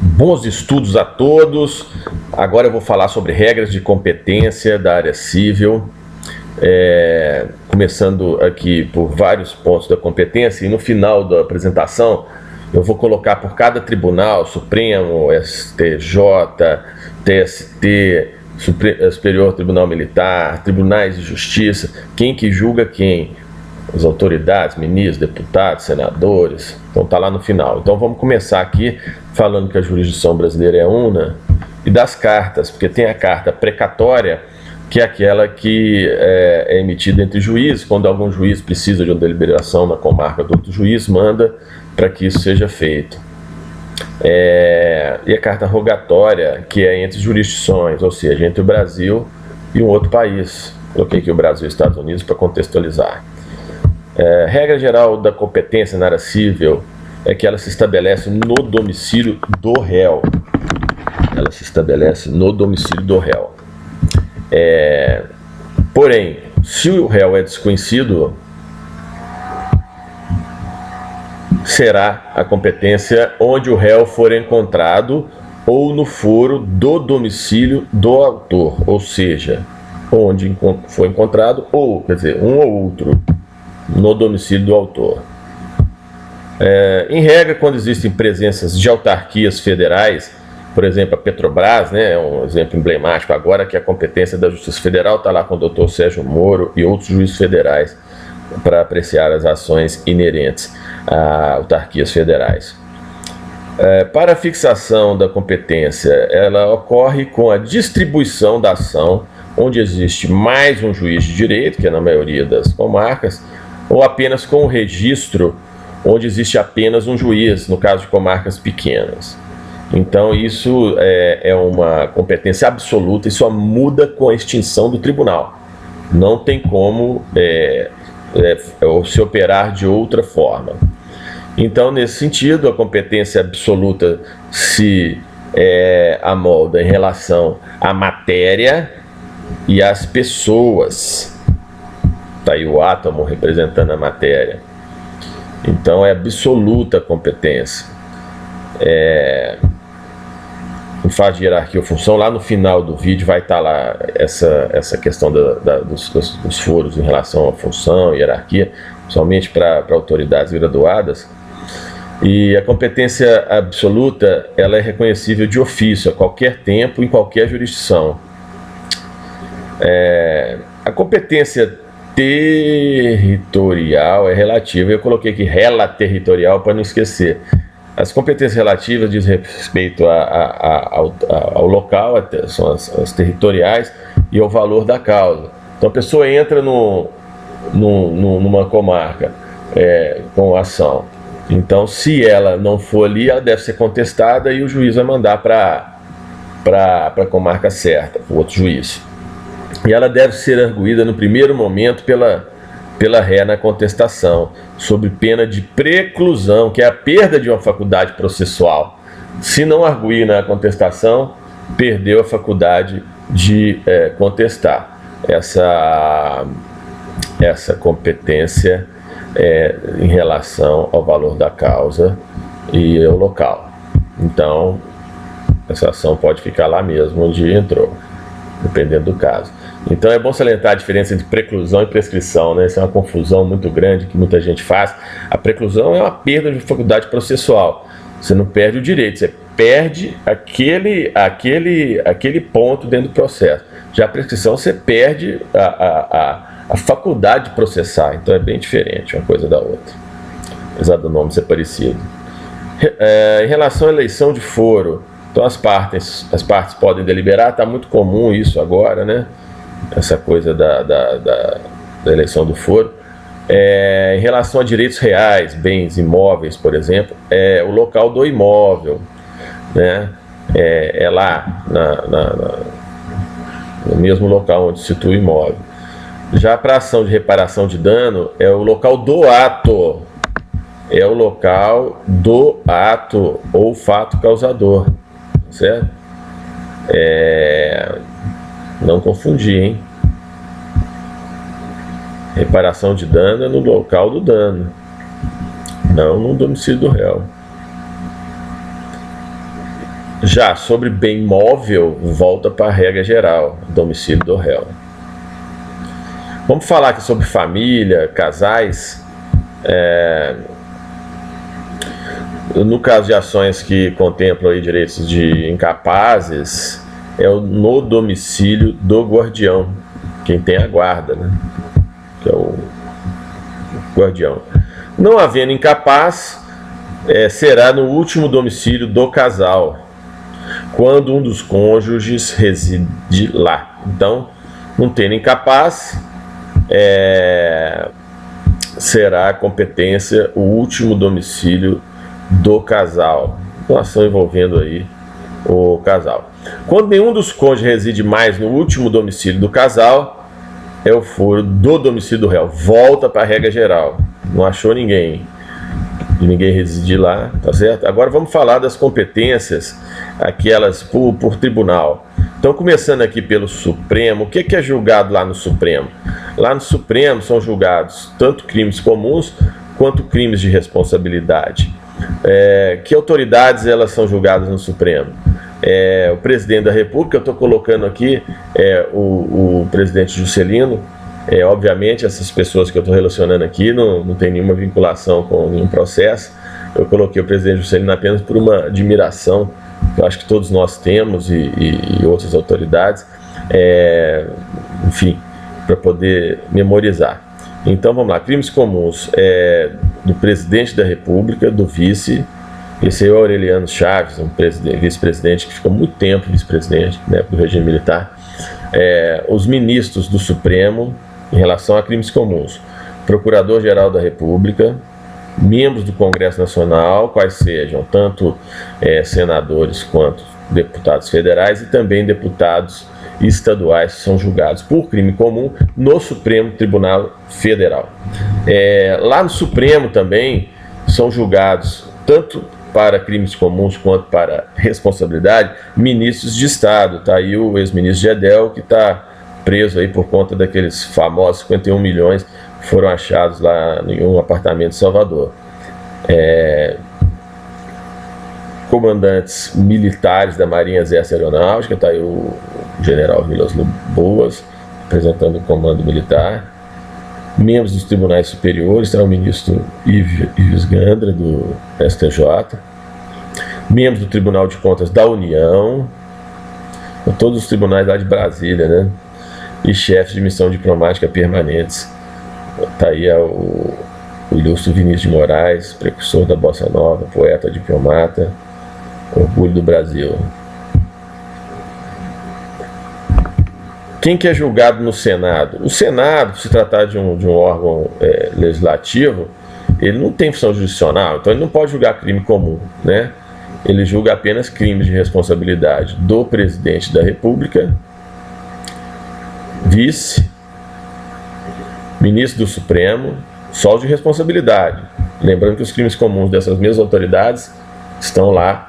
Bons estudos a todos. Agora eu vou falar sobre regras de competência da área civil, começando aqui por vários pontos da competência, e no final da apresentação eu vou colocar por cada tribunal, Supremo, STJ, TST, Superior Tribunal Militar, Tribunais de Justiça, quem que julga quem, as autoridades, ministros, deputados, senadores, então tá lá no final. Então vamos começar aqui falando que a jurisdição brasileira é una, e das cartas, porque tem a carta precatória, que é aquela que é emitida entre juízes, quando algum juiz precisa de uma deliberação na comarca do outro juiz, manda para que isso seja feito. E a carta rogatória, que é entre jurisdições, ou seja, entre o Brasil e um outro país. Coloquei aqui o Brasil e os Estados Unidos para contextualizar. Regra geral da competência na área civil é que ela se estabelece no domicílio do réu. Ela se estabelece no domicílio do réu. Porém, se o réu é desconhecido, será a competência onde o réu for encontrado ou no foro do domicílio do autor, ou seja, onde foi encontrado, ou, quer dizer, um ou outro, no domicílio do autor. Em regra, quando existem presenças de autarquias federais, por exemplo, a Petrobras, né, é um exemplo emblemático agora, que a competência da Justiça Federal está lá com o Dr. Sérgio Moro e outros juízes federais para apreciar as ações inerentes a autarquias federais. Para a fixação da competência, ela ocorre com a distribuição da ação, onde existe mais um juiz de direito, que é na maioria das comarcas, ou apenas com o registro, onde existe apenas um juiz, no caso de comarcas pequenas. Então isso é uma competência absoluta e só muda com a extinção do tribunal. Não tem como se operar de outra forma. Então, nesse sentido, a competência absoluta se amolda em relação à matéria e às pessoas. Está aí o átomo representando a matéria. Então, é absoluta a competência. Em fase de hierarquia ou função, lá no final do vídeo vai estar lá essa questão dos foros em relação à função, hierarquia, somente para autoridades graduadas. E a competência absoluta, ela é reconhecível de ofício a qualquer tempo, em qualquer jurisdição. A competência territorial é relativa, eu coloquei aqui relaterritorial para não esquecer. As competências relativas diz respeito ao local, são as territoriais, e ao valor da causa. Então a pessoa entra numa comarca com ação. Então, se ela não for ali, ela deve ser contestada e o juiz vai mandar para a comarca certa, para o outro juiz. E ela deve ser arguída no primeiro momento pela ré na contestação, sob pena de preclusão, que é a perda de uma faculdade processual. Se não arguir na contestação, perdeu a faculdade de contestar. Essa competência em relação ao valor da causa e ao local. Então, essa ação pode ficar lá mesmo onde entrou, dependendo do caso. Então é bom salientar a diferença entre preclusão e prescrição, né? Essa é uma confusão muito grande que muita gente faz. A preclusão é uma perda de faculdade processual. Você não perde o direito, você perde aquele ponto dentro do processo. Já a prescrição, você perde a faculdade de processar. Então é bem diferente uma coisa da outra, apesar do nome ser parecido. Em relação à eleição de foro, então as partes podem deliberar, está muito comum isso agora, né? Essa coisa da eleição do foro. Em relação a direitos reais, bens imóveis, por exemplo, o local do imóvel, né? Lá no mesmo local onde se situa o imóvel. Já para a ação de reparação de dano, é o local do ato. É o local do ato ou fato causador, certo? Não confundir, hein? Reparação de dano é no local do dano, não no domicílio do réu. Já sobre bem móvel, volta para a regra geral, domicílio do réu. Vamos falar aqui sobre família, casais. No caso de ações que contemplam aí direitos de incapazes, é no domicílio do guardião, quem tem a guarda, né? Que é o guardião. Não havendo incapaz, será no último domicílio do casal, quando um dos cônjuges reside lá. Então, não tendo incapaz, será a competência o último domicílio do casal. Uma ação envolvendo aí o casal. Quando nenhum dos cônjuges reside mais no último domicílio do casal, é o foro do domicílio do réu. Volta para a regra geral. Não achou ninguém reside lá, tá certo? Agora vamos falar das competências, aquelas por tribunal. Então, começando aqui pelo Supremo, o que é julgado lá no Supremo? Lá no Supremo são julgados tanto crimes comuns quanto crimes de responsabilidade. Que autoridades elas são julgadas no Supremo? O presidente da República, eu estou colocando aqui o presidente Juscelino. Obviamente, essas pessoas que eu estou relacionando aqui não tem nenhuma vinculação com nenhum processo. Eu coloquei o presidente Juscelino apenas por uma admiração que eu acho que todos nós temos e outras autoridades, enfim, para poder memorizar. Então vamos lá, crimes comuns do presidente da República, do vice. Esse aí é o Aureliano Chaves, um vice-presidente que ficou muito tempo vice-presidente, né, do regime militar. Os ministros do Supremo, em relação a crimes comuns: Procurador-Geral da República, membros do Congresso Nacional, quais sejam tanto senadores quanto deputados federais, e também deputados estaduais que são julgados por crime comum no Supremo Tribunal Federal. Lá no Supremo também são julgados, tanto para crimes comuns quanto para responsabilidade, ministros de Estado. Está aí o ex-ministro Gedel, que está preso aí por conta daqueles famosos 51 milhões que foram achados lá em um apartamento em Salvador. Comandantes militares da Marinha, Exército e Aeronáutica, está aí o general Vilas Boas, representando o comando militar. Membros dos tribunais superiores, está o ministro Ives Gandra, do STJ. Membros do Tribunal de Contas da União, todos os tribunais lá de Brasília, né? E chefes de missão diplomática permanentes. Está aí o ilustre Vinícius de Moraes, precursor da Bossa Nova, poeta, diplomata, orgulho do Brasil. Quem que é julgado no Senado? O Senado, se tratar de um órgão legislativo, ele não tem função jurisdicional, então ele não pode julgar crime comum, né? Ele julga apenas crimes de responsabilidade do presidente da República, vice, ministro do Supremo, só de responsabilidade. Lembrando que os crimes comuns dessas mesmas autoridades estão lá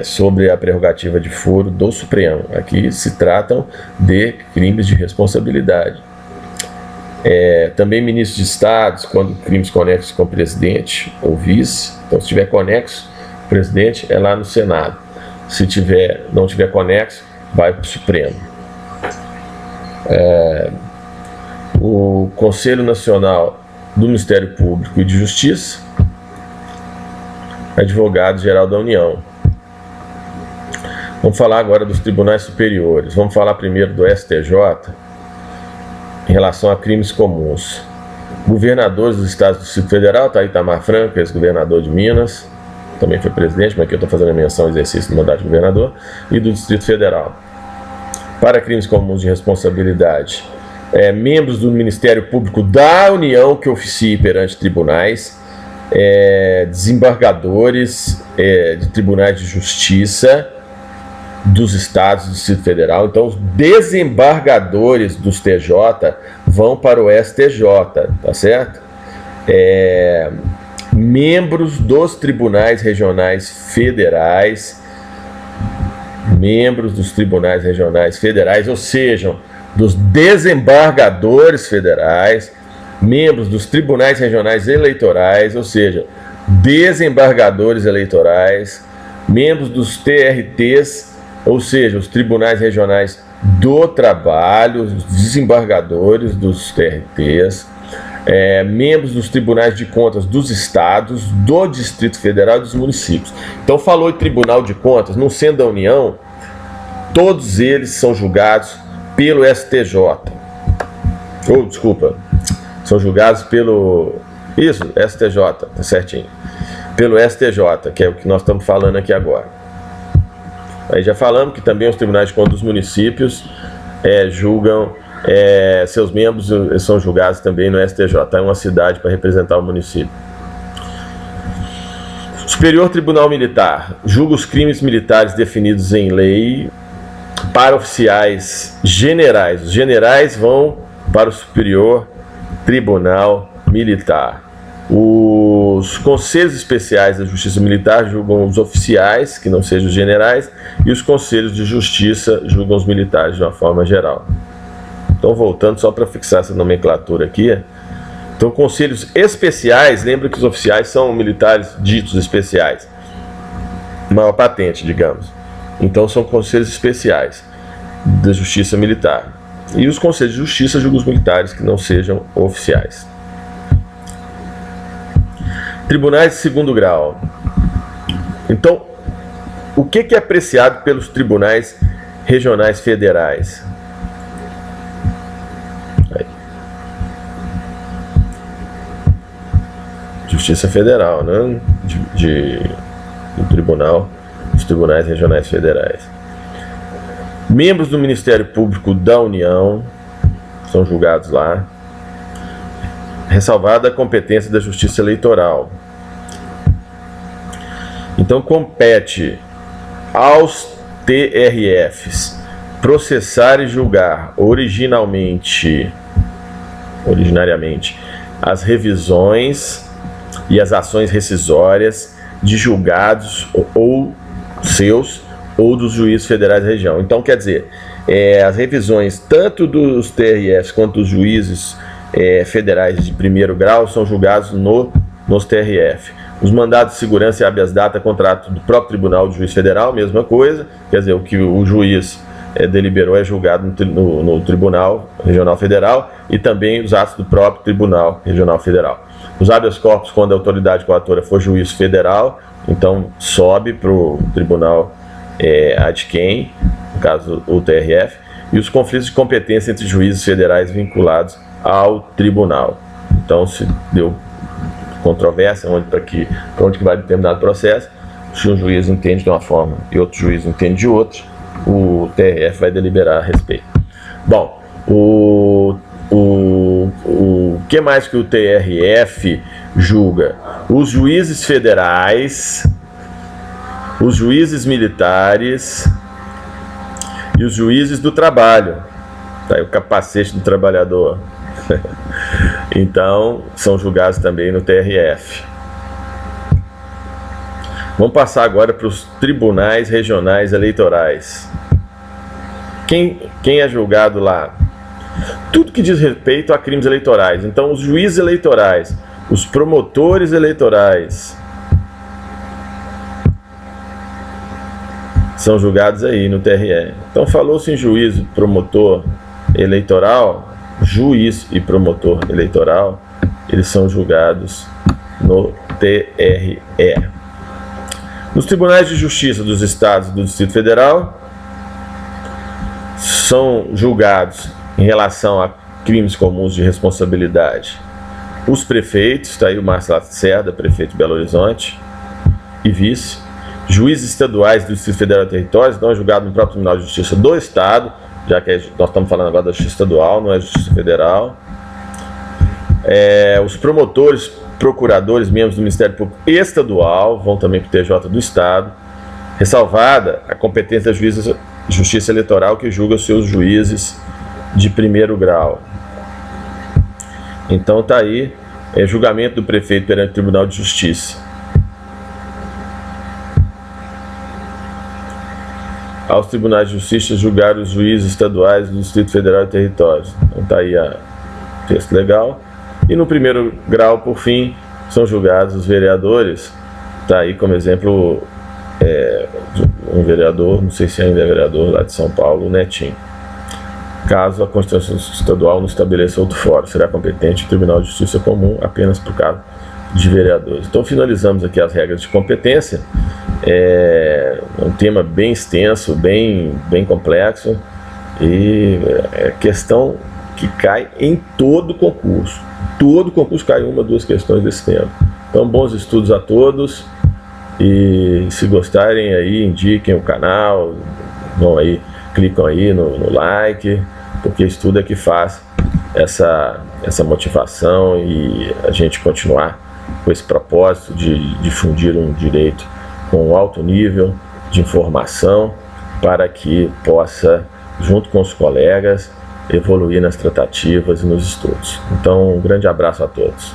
sobre a prerrogativa de foro do Supremo. Aqui se tratam de crimes de responsabilidade. Também ministros de Estado, quando crimes conexos com o presidente ou vice. Então, se tiver conexo, o presidente é lá no Senado. Se não tiver conexo, vai para o Supremo. O Conselho Nacional do Ministério Público e de Justiça, Advogado-Geral da União. Vamos falar agora dos tribunais superiores. Vamos falar primeiro do STJ, em relação a crimes comuns. Governadores dos estados do Distrito Federal, está aí Itamar Franco, ex-governador de Minas, também foi presidente, mas aqui eu estou fazendo a menção ao exercício do mandato de governador, e do Distrito Federal. Para crimes comuns de responsabilidade, membros do Ministério Público da União que oficiem perante tribunais, desembargadores de tribunais de justiça dos estados do Distrito Federal. Então, os desembargadores dos TJ vão para o STJ, tá certo? Membros dos tribunais regionais federais, ou seja, dos desembargadores federais, membros dos tribunais regionais eleitorais, ou seja, desembargadores eleitorais, membros dos TRTs, ou seja, os Tribunais Regionais do Trabalho, os desembargadores dos TRTs, membros dos Tribunais de Contas dos Estados, do Distrito Federal e dos municípios. Então, falou em Tribunal de Contas, não sendo da União, todos eles são julgados pelo STJ. Desculpa, são julgados pelo... Isso, STJ, tá certinho. Pelo STJ, que é o que nós estamos falando aqui agora. Aí já falamos que também os Tribunais de Contas dos municípios julgam... seus membros são julgados também no STJ, é uma cidade para representar o município. Superior Tribunal Militar julga os crimes militares definidos em lei para oficiais generais. Os generais vão para o Superior Tribunal Militar. Os conselhos especiais da Justiça Militar julgam os oficiais, que não sejam os generais, e os conselhos de justiça julgam os militares de uma forma geral. Então, voltando só para fixar essa nomenclatura aqui. Então, conselhos especiais, lembra que os oficiais são militares ditos especiais. Maior patente, digamos. Então, são conselhos especiais da Justiça Militar. E os conselhos de justiça julgam os militares que não sejam oficiais. Tribunais de segundo grau. Então, o que é apreciado pelos tribunais regionais federais? Justiça Federal, né? Do tribunal, dos tribunais regionais federais. Membros do Ministério Público da União são julgados lá, ressalvada a competência da Justiça Eleitoral. Então, compete aos TRFs processar e julgar originariamente as revisões e as ações rescisórias de julgados ou seus ou dos juízes federais da região. Então, quer dizer, as revisões tanto dos TRFs quanto dos juízes federais de primeiro grau são julgados nos TRF. Os mandados de segurança e habeas data, contrato do próprio Tribunal de Juiz Federal, mesma coisa, quer dizer, o que o juiz deliberou é julgado no Tribunal Regional Federal e também os atos do próprio Tribunal Regional Federal. Os habeas corpus, quando a autoridade coatora for juiz federal, então sobe para o Tribunal ad quem, no caso o TRF, e os conflitos de competência entre juízes federais vinculados ao tribunal. Então, se deu controvérsia para onde que vai determinado processo, se um juiz entende de uma forma e outro juiz entende de outra, o TRF vai deliberar a respeito. Bom, o que mais que o TRF julga? Os juízes federais, os juízes militares e os juízes do trabalho. Tá aí o capacete do trabalhador. Então, são julgados também no TRF. Vamos passar agora para os tribunais regionais eleitorais. Quem é julgado lá? Tudo que diz respeito a crimes eleitorais. Então, os juízes eleitorais, os promotores eleitorais são julgados aí no TRE. Então, falou-se em juiz, promotor eleitoral, juiz e promotor eleitoral, eles são julgados no TRE. Nos tribunais de justiça dos estados e do Distrito Federal, são julgados em relação a crimes comuns de responsabilidade os prefeitos, está aí o Márcio Lacerda, prefeito de Belo Horizonte, e vice, juízes estaduais do Distrito Federal e Territórios, não é julgado no próprio Tribunal de Justiça do Estado, já que nós estamos falando agora da Justiça Estadual, não é Justiça Federal. Os promotores, procuradores, membros do Ministério Público Estadual vão também para o TJ do Estado, ressalvada a competência da Justiça Eleitoral, que julga os seus juízes de primeiro grau. Então está aí, julgamento do prefeito perante o Tribunal de Justiça. Aos tribunais de justiça julgar os juízes estaduais do Distrito Federal e Territórios. Então está aí o texto legal. E no primeiro grau, por fim, são julgados os vereadores. Está aí como exemplo um vereador, não sei se ainda é vereador lá de São Paulo, o Netinho. Caso a Constituição Estadual não estabeleça outro fórum, será competente o Tribunal de Justiça Comum apenas por caso de vereadores. Então finalizamos aqui as regras de competência. É um tema bem extenso, bem complexo, e é questão que cai em todo concurso. Todo concurso cai uma ou duas questões desse tema. Então, bons estudos a todos, e se gostarem aí, indiquem o canal, vão aí, clicam aí no like, porque estudo é que faz essa motivação e a gente continuar com esse propósito de difundir um direito com alto nível de informação, para que possa, junto com os colegas, evoluir nas tratativas e nos estudos. Então, um grande abraço a todos.